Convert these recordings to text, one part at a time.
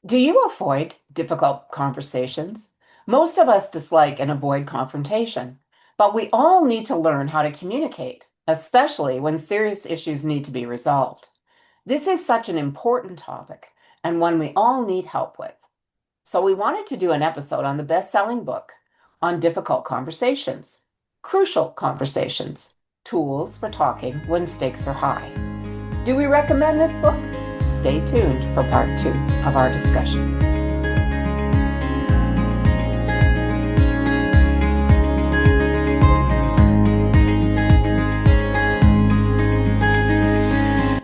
Do you avoid difficult conversations? Most of us dislike and avoid confrontation, but we all need to learn how to communicate, especially when serious issues need to be resolved. This is such an important topic and one we all need help with. So we wanted to do an episode on the best-selling book on difficult conversations, crucial conversations, tools for talking when stakes are high. Do we recommend this book? Stay tuned for part 2 of our discussion.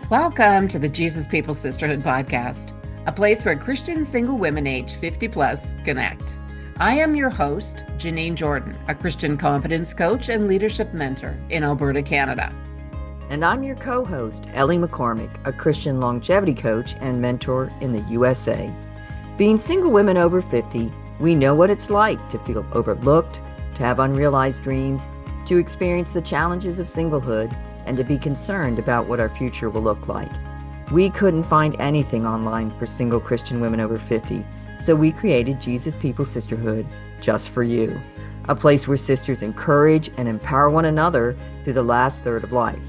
Welcome to the Jesus People Sisterhood podcast, a place where Christian single women aged 50 plus connect. I am your host, Janine Jordan, a Christian confidence coach and leadership mentor in Alberta, Canada. And I'm your co-host, Ellie McCormick, a Christian longevity coach and mentor in the USA. Being single women over 50, we know what it's like to feel overlooked, to have unrealized dreams, to experience the challenges of singlehood, and to be concerned about what our future will look like. We couldn't find anything online for single Christian women over 50, so we created Jesus People Sisterhood just for you, a place where sisters encourage and empower one another through the last third of life.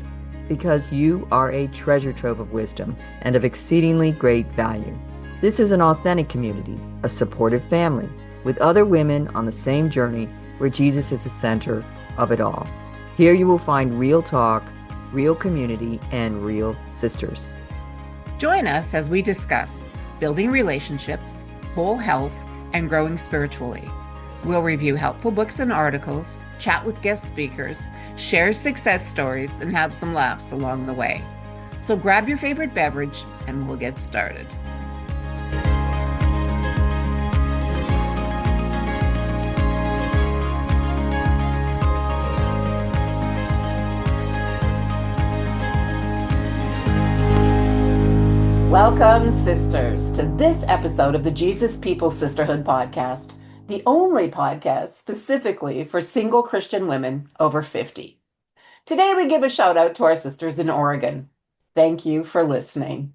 Because you are a treasure trove of wisdom and of exceedingly great value. This is an authentic community, a supportive family, with other women on the same journey where Jesus is the center of it all. Here you will find real talk, real community, and real sisters. Join us as we discuss building relationships, whole health, and growing spiritually. We'll review helpful books and articles, chat with guest speakers, share success stories, and have some laughs along the way. So grab your favorite beverage and we'll get started. Welcome, sisters, to this episode of the Jesus People Sisterhood podcast, the only podcast specifically for single Christian women over 50. Today, we give a shout out to our sisters in Oregon. Thank you for listening.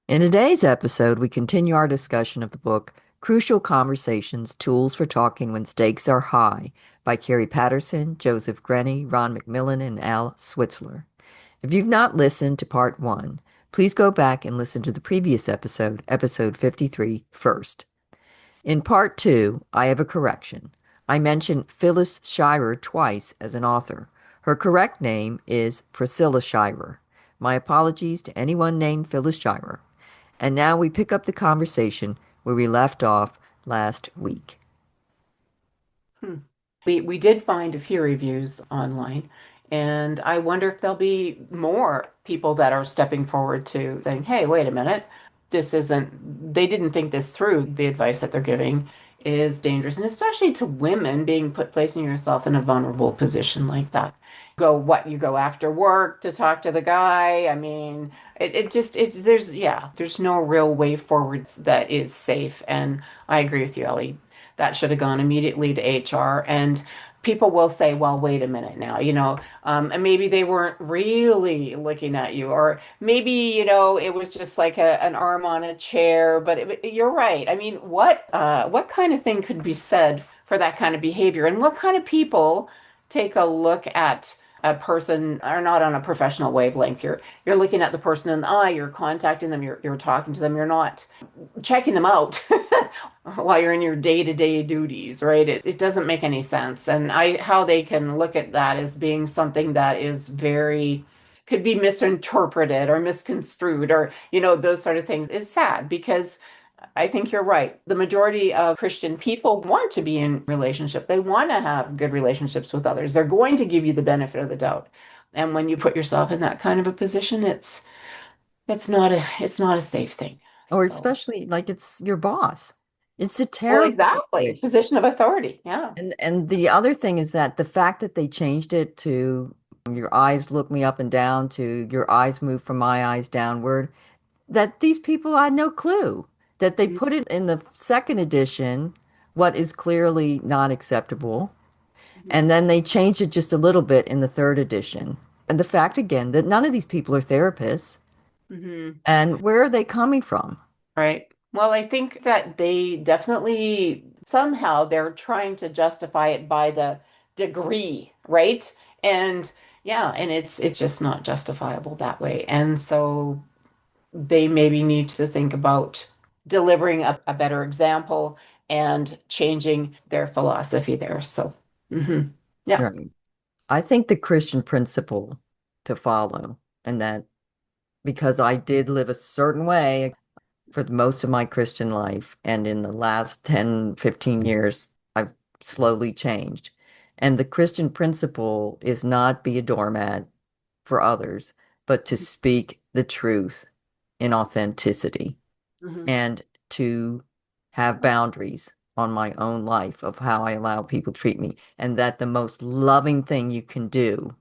In today's episode, we continue our discussion of the book, Crucial Conversations, Tools for Talking When Stakes Are High, by Kerry Patterson, Joseph Gregory, Ron McMillan, and Al Switzler. If you've not listened to part 1, please go back and listen to the previous episode, episode 53, first. In part 2, I have a correction. I mentioned Phyllis Schreier twice as an author. Her correct name is Priscilla Schreier. My apologies to anyone named Phyllis Schreier. And now we pick up the conversation where we left off last week. We did find a few reviews online, and I wonder if there'll be more people that are stepping forward to saying, hey, wait a minute. They didn't think this through. The advice that they're giving is dangerous, and especially to women placing yourself in a vulnerable position like that. You go after work to talk to the guy. I mean, there's no real way forward that is safe. And I agree with you, Ellie. That should have gone immediately to HR. And people will say, well, wait a minute now, and maybe they weren't really looking at you, or maybe, it was just like an arm on a chair, but you're right. I mean, what kind of thing could be said for that kind of behavior? And what kind of people take a look at a person are not on a professional wavelength? You're looking at the person in the eye, you're contacting them, you're talking to them, you're not checking them out while you're in your day-to-day duties, right? It doesn't make any sense. And how they can look at that as being something that is could be misinterpreted or misconstrued, or, those sort of things is sad, because I think you're right. The majority of Christian people want to be in relationship. They want to have good relationships with others. They're going to give you the benefit of the doubt. And when you put yourself in that kind of a position, it's not a safe thing. Or So, especially like it's your boss. It's a well, terrible exactly. situation. Position of authority. Yeah. And the other thing is that the fact that they changed it to your eyes look me up and down to your eyes move from my eyes downward, that these people had no clue that they put it in the second edition, what is clearly not acceptable. Mm-hmm. And then they changed it just a little bit in the third edition. And the fact again that none of these people are therapists. Mm-hmm. And where are they coming from? Right. Well, I think that they definitely somehow they're trying to justify it by the degree, right? And yeah, and it's just not justifiable that way. And so they maybe need to think about delivering a better example and changing their philosophy there. So, yeah. Right. I think the Christian principle to follow, and that because I did live a certain way for most of my Christian life, and in the last 10, 15 years, I've slowly changed. And the Christian principle is not be a doormat for others, but to speak the truth in authenticity Hmm. and to have boundaries on my own life of how I allow people to treat me. And that the most loving thing you can do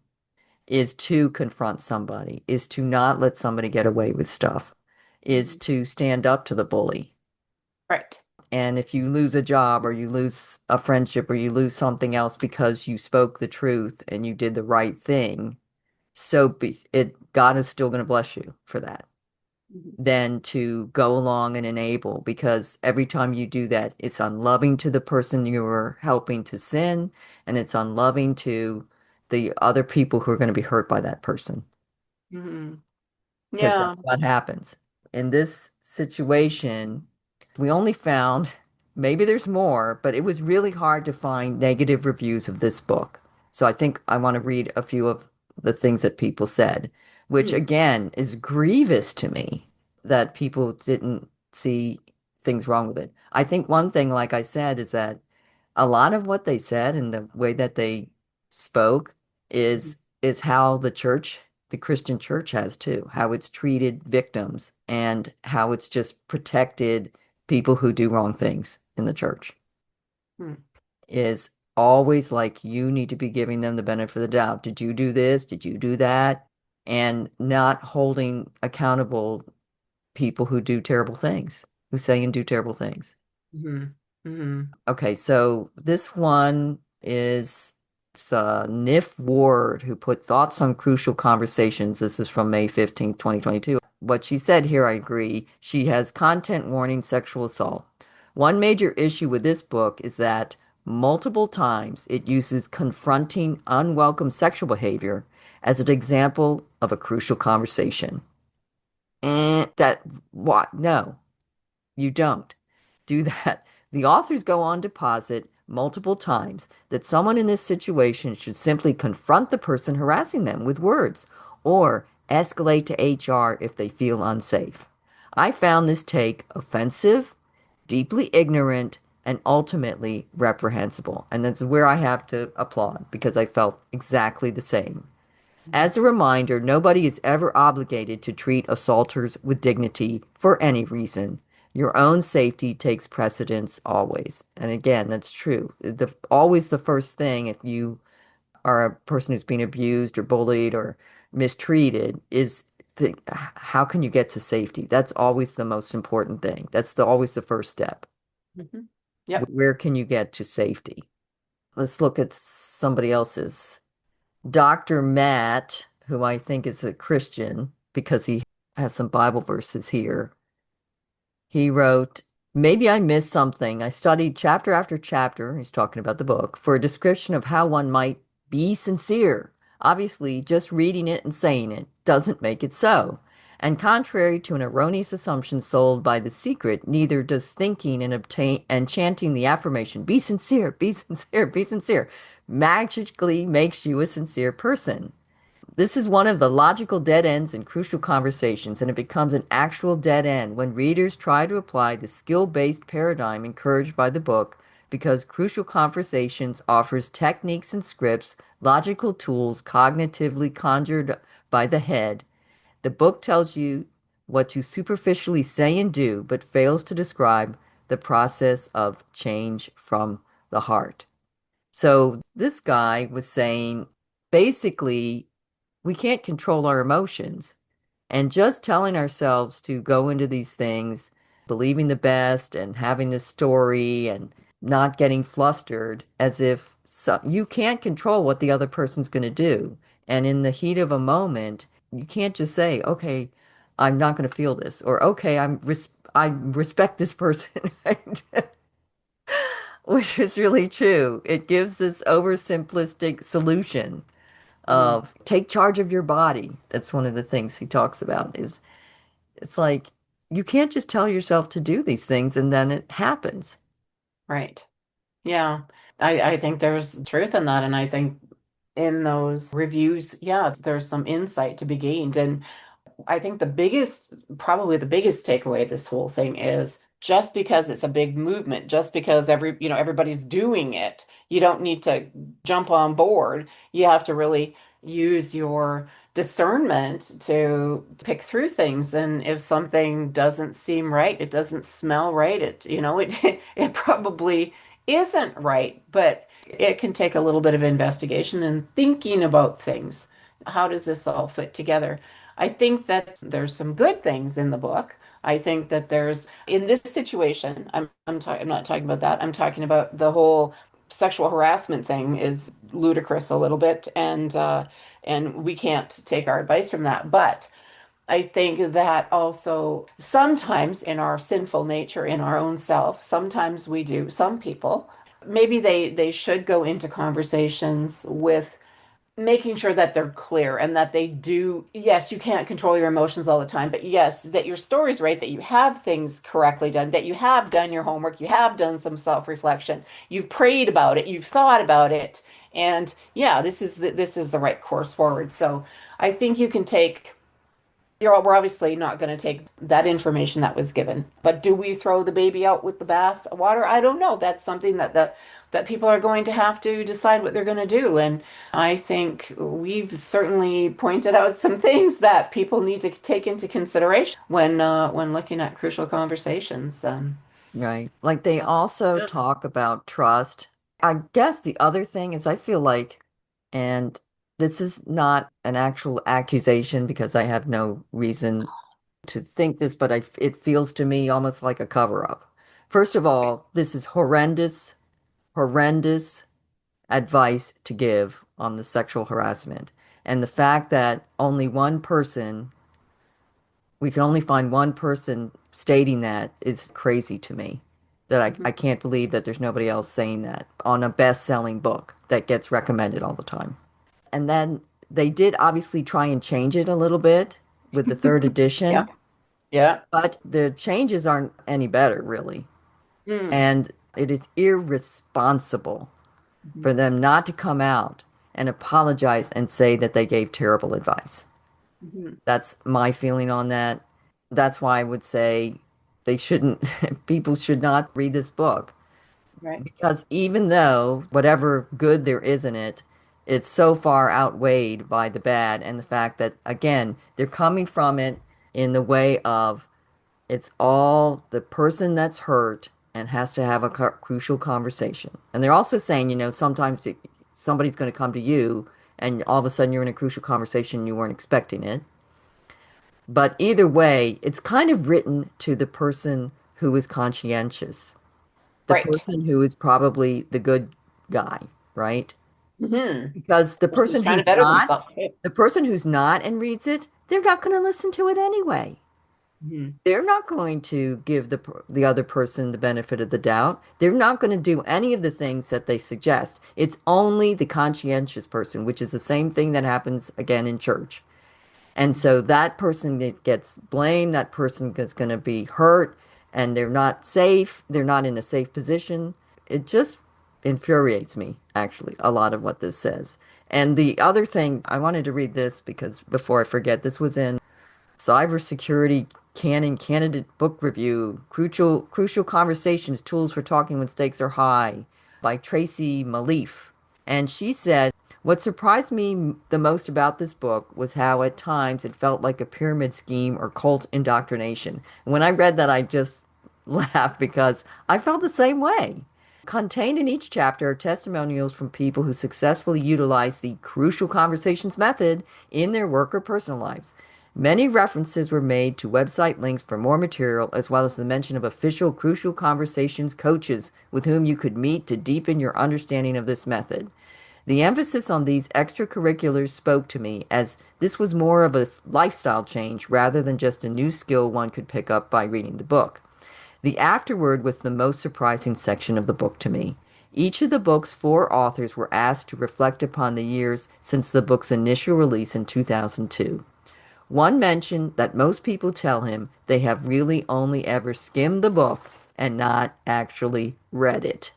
is to confront somebody, is to not let somebody get away with stuff, is Hmm. to stand up to the bully. Right. And if you lose a job or you lose a friendship or you lose something else because you spoke the truth and you did the right thing, so be it, God is still going to bless you for that. Hmm. Than to go along and enable, because every time you do that, it's unloving to the person you're helping to sin, and it's unloving to the other people who are going to be hurt by that person, Hmm. because Yeah. that's what happens. In this situation, we only found, maybe there's more, but it was really hard to find negative reviews of this book. So I think I want to read a few of the things that people said, which Mm. again is grievous to me that people didn't see things wrong with it. I think one thing, like I said, is that a lot of what they said and the way that they spoke is how the church, the Christian church has too, how it's treated victims and how it's just protected people who do wrong things in the church. Mm. Is always like you need to be giving them the benefit of the doubt. Did you do this? Did you do that? And not holding accountable people who do terrible things, who say and do terrible things. Hmm. Hmm. Okay, so this one is Nif Ward, who put thoughts on crucial conversations. This is from May 15th, 2022. What she said here, I agree. She has content warning sexual assault. One major issue with this book is that multiple times it uses confronting unwelcome sexual behavior as an example of a crucial conversation. And that, what? No, you don't do that. The authors go on to posit multiple times that someone in this situation should simply confront the person harassing them with words or escalate to HR if they feel unsafe. I found this take offensive, deeply ignorant, and ultimately reprehensible. And that's where I have to applaud because I felt exactly the same. As a reminder, nobody is ever obligated to treat assaulters with dignity for any reason. Your own safety takes precedence always. And again, that's true. Always the first thing if you are a person who's been abused or bullied or mistreated is how can you get to safety? That's always the most important thing. Always the first step. Hmm. Yep. Where can you get to safety? Let's look at somebody else's. Dr. Matt, who I think is a Christian because he has some Bible verses here, he wrote, maybe I missed something. I studied chapter after chapter, he's talking about the book, for a description of how one might be sincere. Obviously, just reading it and saying it doesn't make it so. And contrary to an erroneous assumption sold by The Secret, neither does thinking and obtain and chanting the affirmation, be sincere, be sincere, be sincere, magically makes you a sincere person. This is one of the logical dead ends in crucial conversations, and it becomes an actual dead end when readers try to apply the skill-based paradigm encouraged by the book because Crucial Conversations offers techniques and scripts, logical tools cognitively conjured by the head. The book tells you what to superficially say and do, but fails to describe the process of change from the heart. So this guy was saying basically we can't control our emotions. And just telling ourselves to go into these things, believing the best and having this story and not getting flustered as if you can't control what the other person's going to do. And in the heat of a moment, you can't just say, okay, I'm not going to feel this, or okay, I respect this person, right? Which is really true. It gives this oversimplistic solution Mm, of take charge of your body. That's one of the things he talks about is it's like you can't just tell yourself to do these things and then it happens. right. Yeah. I think there's truth in that. And I think in those reviews, yeah, there's some insight to be gained. And I think probably the biggest takeaway of this whole thing is just because it's a big movement, just because everybody's doing it, you don't need to jump on board. You have to really use your discernment to pick through things. And if something doesn't seem right, it doesn't smell right, it probably isn't right, but it can take a little bit of investigation and thinking about things. How does this all fit together? I think that there's some good things in the book. I think that in this situation, I'm not talking about that. I'm talking about the whole sexual harassment thing is ludicrous a little bit, and we can't take our advice from that. But I think that also sometimes in our sinful nature, in our own self, sometimes we do. Some people maybe they should go into conversations with making sure that they're clear and that they do, yes, you can't control your emotions all the time, but yes, that your story's right, that you have things correctly done, that you have done your homework, you have done some self-reflection, you've prayed about it, you've thought about it, and yeah, this is the right course forward. So I think you can take we're obviously not going to take that information that was given, but do we throw the baby out with the bath water? I don't know. That's something that people are going to have to decide what they're going to do. And I think we've certainly pointed out some things that people need to take into consideration when looking at crucial conversations. Right. Like they also Yeah. talk about trust. I guess the other thing is I feel like, and this is not an actual accusation because I have no reason to think this, but it feels to me almost like a cover-up. First of all, this is horrendous, horrendous advice to give on the sexual harassment. And the fact that only one person, we can only find one person stating that is crazy to me. That I Mhm. can't believe that there's nobody else saying that on a best-selling book that gets recommended all the time. And then they did obviously try and change it a little bit with the third Yeah. edition, Yeah. but the changes aren't any better, really. Mm. And it is irresponsible Mhm. for them not to come out and apologize and say that they gave terrible advice. Mhm. That's my feeling on that. That's why I would say they shouldn't, people should not read this book Right. because even though whatever good there is in it, it's so far outweighed by the bad and the fact that, again, they're coming from it in the way of it's all the person that's hurt and has to have a crucial conversation. And they're also saying, sometimes somebody's going to come to you and all of a sudden you're in a crucial conversation, you weren't expecting it. But either way, it's kind of written to the person who is conscientious, the Right. person who is probably the good guy, right? Hmm. Because Who's trying to better themselves. the person who's not and reads it, they're not going to listen to it anyway. Mhm. They're not going to give the other person the benefit of the doubt. They're not going to do any of the things that they suggest. It's only the conscientious person, which is the same thing that happens again in church. And so that person that gets blamed, that person is going to be hurt, and they're not safe. They're not in a safe position. It just infuriates me, actually, a lot of what this says. And the other thing, I wanted to read this because before I forget, this was in Cybersecurity Canon Candidate Book Review, Crucial Conversations, Tools for Talking When Stakes Are High by Tracy Malief. And she said, what surprised me the most about this book was how at times it felt like a pyramid scheme or cult indoctrination. And when I read that, I just laughed because I felt the same way. Contained in each chapter are testimonials from people who successfully utilize the crucial conversations method in their work or personal lives. Many references were made to website links for more material, as well as the mention of official crucial conversations coaches with whom you could meet to deepen your understanding of this method. The emphasis on these extracurriculars spoke to me as this was more of a lifestyle change rather than just a new skill one could pick up by reading the book. The afterword was the most surprising section of the book to me. Each of the book's four authors were asked to reflect upon the years since the book's initial release in 2002. One mentioned that most people tell him they have really only ever skimmed the book and not actually read it.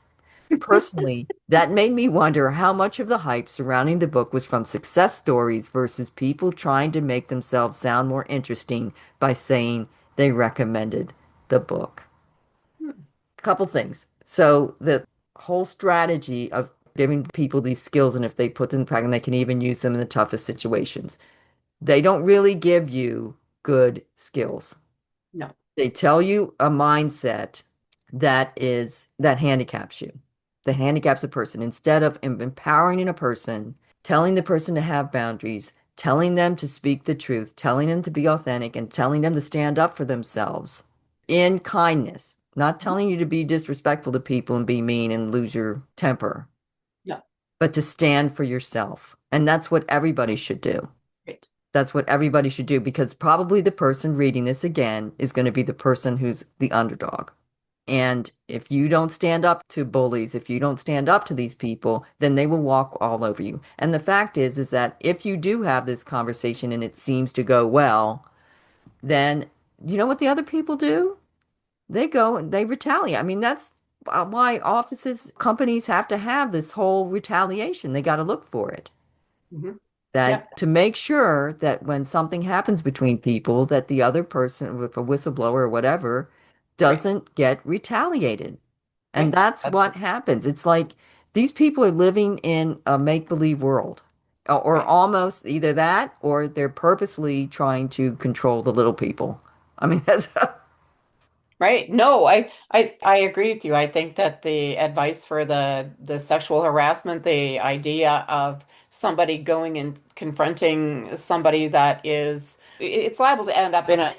Personally, that made me wonder how much of the hype surrounding the book was from success stories versus people trying to make themselves sound more interesting by saying they recommended the book. Hmm. A couple things. So, the whole strategy of giving people these skills, and if they put them in practice, they can even use them in the toughest situations. They don't really give you good skills. No. They tell you a mindset that handicaps you, that handicaps a person instead of empowering a person, telling the person to have boundaries, telling them to speak the truth, telling them to be authentic, and telling them to stand up for themselves in kindness, not Mhm. telling you to be disrespectful to people and be mean and lose your temper, No. but to stand for yourself. And that's what everybody should do. Right. That's what everybody should do because probably the person reading this again is going to be the person who's the underdog. And if you don't stand up to bullies, if you don't stand up to these people, then they will walk all over you. And the fact is that if you do have this conversation and it seems to go well, then you know what the other people do? They go and they retaliate. I mean, that's why offices, companies have to have this whole retaliation. They got to look for it. Hmm. That Yeah. to make sure that when something happens between people, that the other person, with a whistleblower or whatever, Right. doesn't get retaliated. And Right. that's what happens. It's like these people are living in a make-believe world, or Right. almost either that, or they're purposely trying to control the little people. I mean, that's Right. No, I agree with you. I think that the advice for the sexual harassment, the idea of somebody going and confronting somebody that is it's liable to end up in a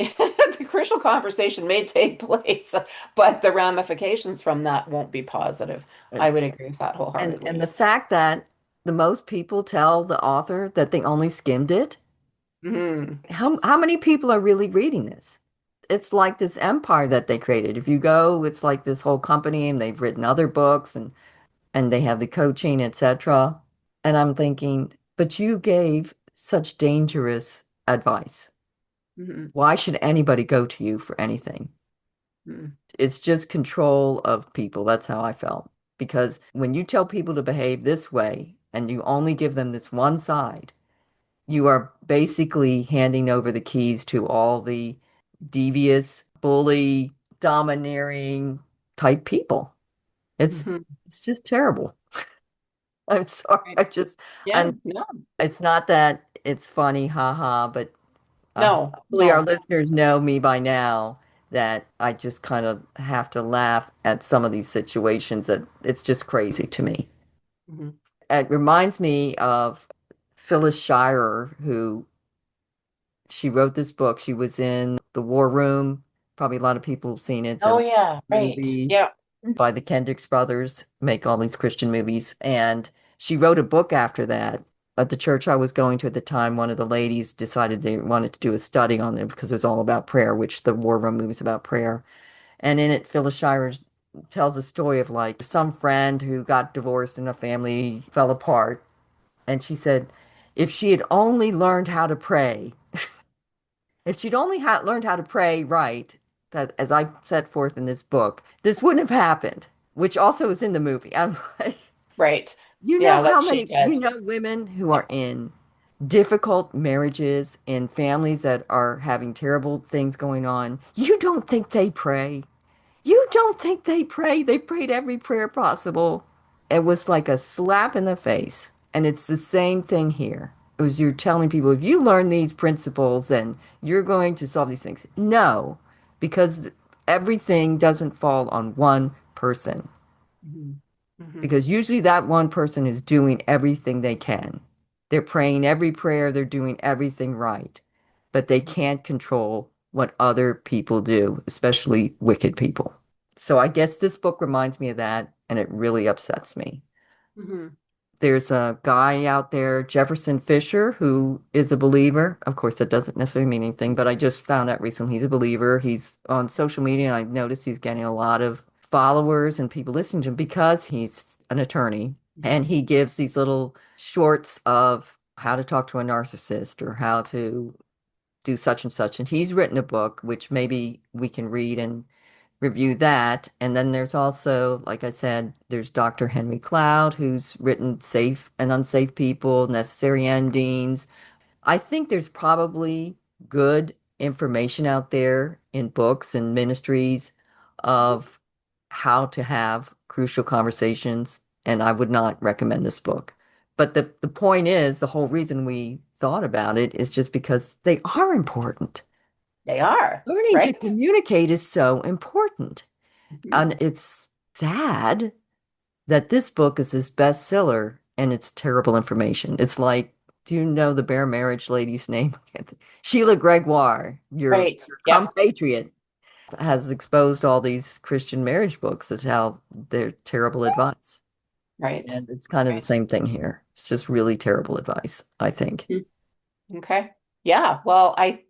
the crucial conversation may take place, but the ramifications from that won't be positive. I would agree with that and the wholeheartedly. fact that the most people tell the author that they only skimmed it. Hmm. How many people are really reading this? It's like this empire that they created. If you go, it's like this whole company and they've written other books and they have the coaching, etc. And I'm thinking, but you gave such dangerous advice. Hmm. Why should anybody go to you for anything? Hmm. It's just control of people. That's how I felt. Because when you tell people to behave this way and you only give them this one side, you are basically handing over the keys to all the devious, bully, domineering type people. It's Hmm. it's just terrible. I'm sorry. Right. Yeah, And no, it's not that it's funny, haha, but no, hopefully our no. listeners know me by now that I just kind of have to laugh at some of these situations that it's just crazy to me. Hmm. It reminds me of Phyllis Schreier, who she wrote this book. She was in The War Room. Probably a lot of people have seen it. Oh The yeah, right. movie Yeah. by the Kendricks brothers make all these Christian movies. And she wrote a book after that. At the church I was going to at the time, one of the ladies decided they wanted to do a study on it because it was all about prayer, which the War Room movie is about prayer. And in it, Phyllis Schreier tells a story of like some friend who got divorced and a family fell apart. And she said, if she had only learned how to pray, if she'd only learned how to pray right, that as I set forth in this book, this wouldn't have happened, which also is in the movie. I'm like, Right. you know Yeah, how what she many, you did. know, women who Yeah. are in difficult marriages and families that are having terrible things going on. You don't think they pray. You don't think they pray. They prayed every prayer possible. It was like a slap in the face. And it's the same thing here. It was you're telling people, if you learn these principles, then you're going to solve these things. No, because everything doesn't fall on one person. Hmm. Hmm. Because usually that one person is doing everything they can. They're praying every prayer, they're doing everything right. But they can't control what other people do, especially wicked people. So I guess this book reminds me of that, and it really upsets me. Hmm. There's a guy out there, Jefferson Fisher, who is a believer. Of course, that doesn't necessarily mean anything, but I just found out recently he's a believer. He's on social media, and I've noticed he's getting a lot of followers and people listening to him because he's an attorney. And he gives these little shorts of how to talk to a narcissist or how to do such and such. And he's written a book, which maybe we can read and review that. And then there's also, like I said, there's Dr. Henry Cloud, who's written Safe and Unsafe People, Necessary Endings. I think there's probably good information out there in books and ministries of how to have crucial conversations, and I would not recommend this book. But the point is, the whole reason we thought about it is just because they are important. They are, Learning to right? communicate is so important. Mhm. And it's sad that this book is his bestseller and it's terrible information. It's like, do you know the Bear Marriage lady's name? Sheila Gregoire, Right. your Yep. compatriot, has exposed all these Christian marriage books at how they're terrible advice. Right. And it's kind of the Right. same thing here. It's just really terrible advice, I think. Mhm. Okay. Yeah. Well, I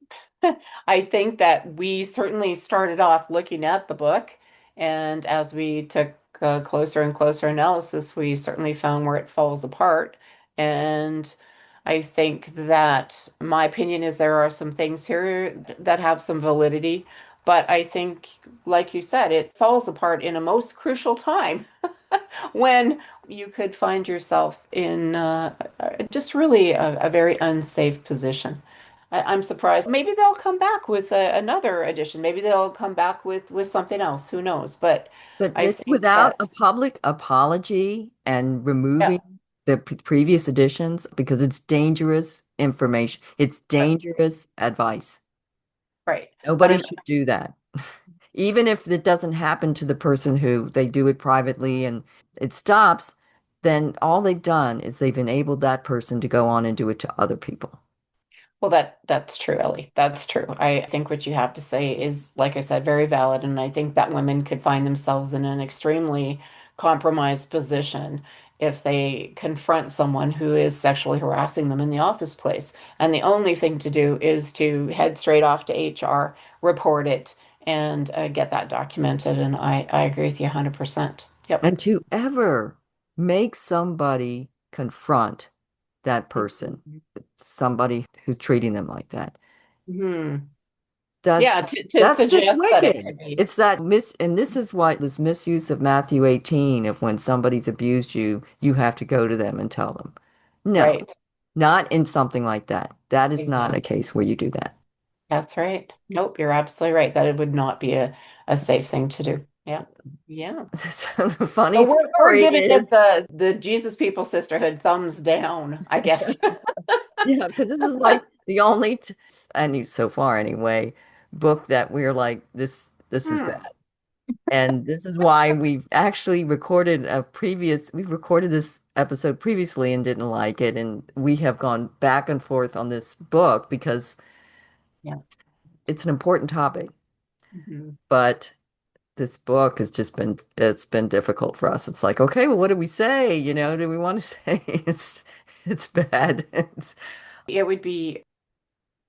think that we certainly started off looking at the book, and as we took a closer and closer analysis, we certainly found where it falls apart. And I think that my opinion is there are some things here that have some validity, but I think, like you said, it falls apart in a most crucial time when you could find yourself in just really a very unsafe position. I'm surprised. Maybe they'll come back with another edition. Maybe they'll come back with something else. Who knows? But But I it's think without that, a public apology and yeah, removing the previous editions because it's dangerous information. It's right, dangerous advice. right. Nobody And should do that. Even if it doesn't happen to the person who they do it privately and it stops, then all they've done is they've enabled that person to go on and do it to other people. well, that's true, Ellie. That's true. I think what you have to say is, like I said, very valid, and I think that women could find themselves in an extremely compromised position if they confront someone who is sexually harassing them in the office place. And the only thing to do is to head straight off to HR, report it, and get that documented. And I agree with you 100%. Yep. And to ever make somebody confront that person, somebody who's treating them like that. Hmm. That's Yeah, to that's just suggest that it wicked. could be. It's that and this is why this misuse of Matthew 18 of when somebody's abused you, you have to go to them and tell them. No, Right. not in something like that. That is not a Exactly. case where you do that. That's right. Nope, you're absolutely right. That it would not be a safe thing to do. Yeah. Yeah. So the funny So we're story giving is, it the Jesus People Sisterhood thumbs down, I guess. yeah, because this is like the only, and so far anyway, book that we're like, this is Hmm. bad. And this is why we've recorded this episode previously and didn't like it. And we have gone back and forth on this book because Yeah. it's an important topic. Mhm. But this book has just it's been difficult for us. It's like, okay, well, what do we say? Do we want to say it's bad? It would be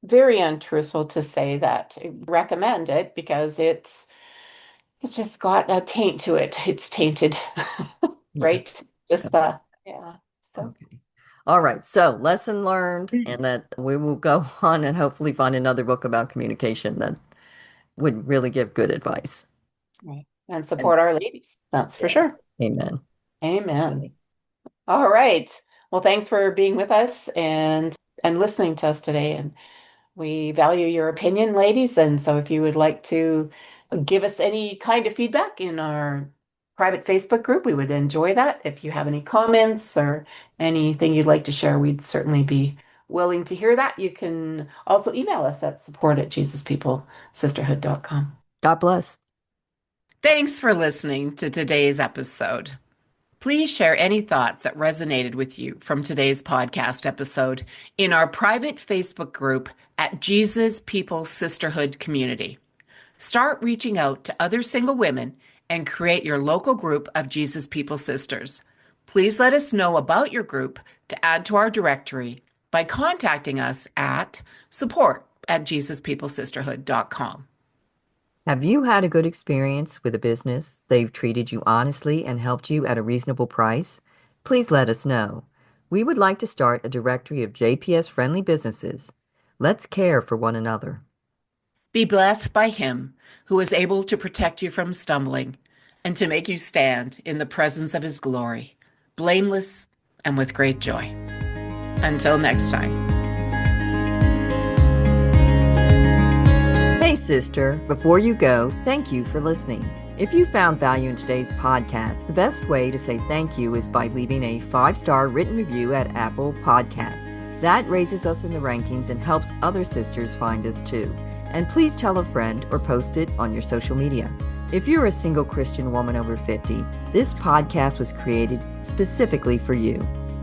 very untruthful to say that recommend it because it's just got a taint to it. It's tainted, Yeah. right? Just the yeah. So Okay. All right. So lesson learned, and that we will go on and hopefully find another book about communication that would really give good advice. right. And And support our ladies. That's for yes, sure. amen. Amen. Okay. All right. Well, thanks for being with us and listening to us today. And we value your opinion, ladies. And so if you would like to give us any kind of feedback in our private Facebook group, we would enjoy that. If you have any comments or anything you'd like to share, we'd certainly be willing to hear that. You can also email us at support@jesuspeoplesisterhood.com. God bless. Thanks for listening to today's episode. Please share any thoughts that resonated with you from today's podcast episode in our private Facebook group at Jesus People Sisterhood Community. Start reaching out to other single women and create your local group of Jesus People Sisters. Please let us know about your group to add to our directory by contacting us at support@JesusPeopleSisterhood.com. Have you had a good experience with a business? They've treated you honestly and helped you at a reasonable price? Please let us know. We would like to start a directory of JPS-friendly businesses. Let's care for one another. Be blessed by Him who is able to protect you from stumbling and to make you stand in the presence of His glory, blameless and with great joy. Until next time. Hey, sister, before you go, thank you for listening. If you found value in today's podcast, the best way to say thank you is by leaving a 5-star written review at Apple Podcasts. That raises us in the rankings and helps other sisters find us too. And please tell a friend or post it on your social media. If you're a single Christian woman over 50, this podcast was created specifically for you.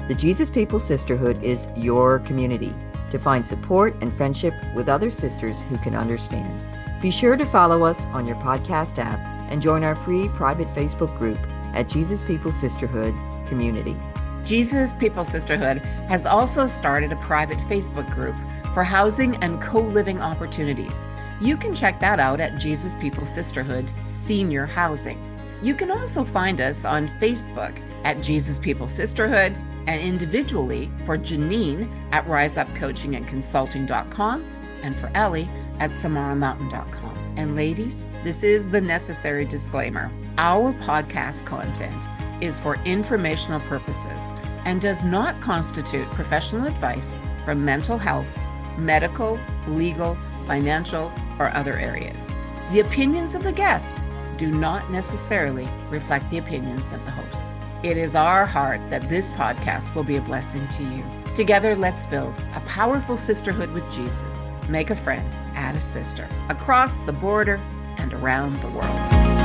The Jesus People Sisterhood is your community to find support and friendship with other sisters who can understand. Be sure to follow us on your podcast app and join our free private Facebook group at Jesus People Sisterhood Community. Jesus People Sisterhood has also started a private Facebook group for housing and co-living opportunities. You can check that out at Jesus People Sisterhood Senior Housing. You can also find us on Facebook at Jesus People Sisterhood and individually for Janine at riseupcoachingandconsulting.com and for Ellie at samaramountain.com. And ladies, this is the necessary disclaimer. Our podcast content is for informational purposes and does not constitute professional advice from mental health, medical, legal, financial, or other areas. The opinions of the guest do not necessarily reflect the opinions of the host. It is our heart that this podcast will be a blessing to you. Together, let's build a powerful sisterhood with Jesus. Make a friend, add a sister, across the border and around the world.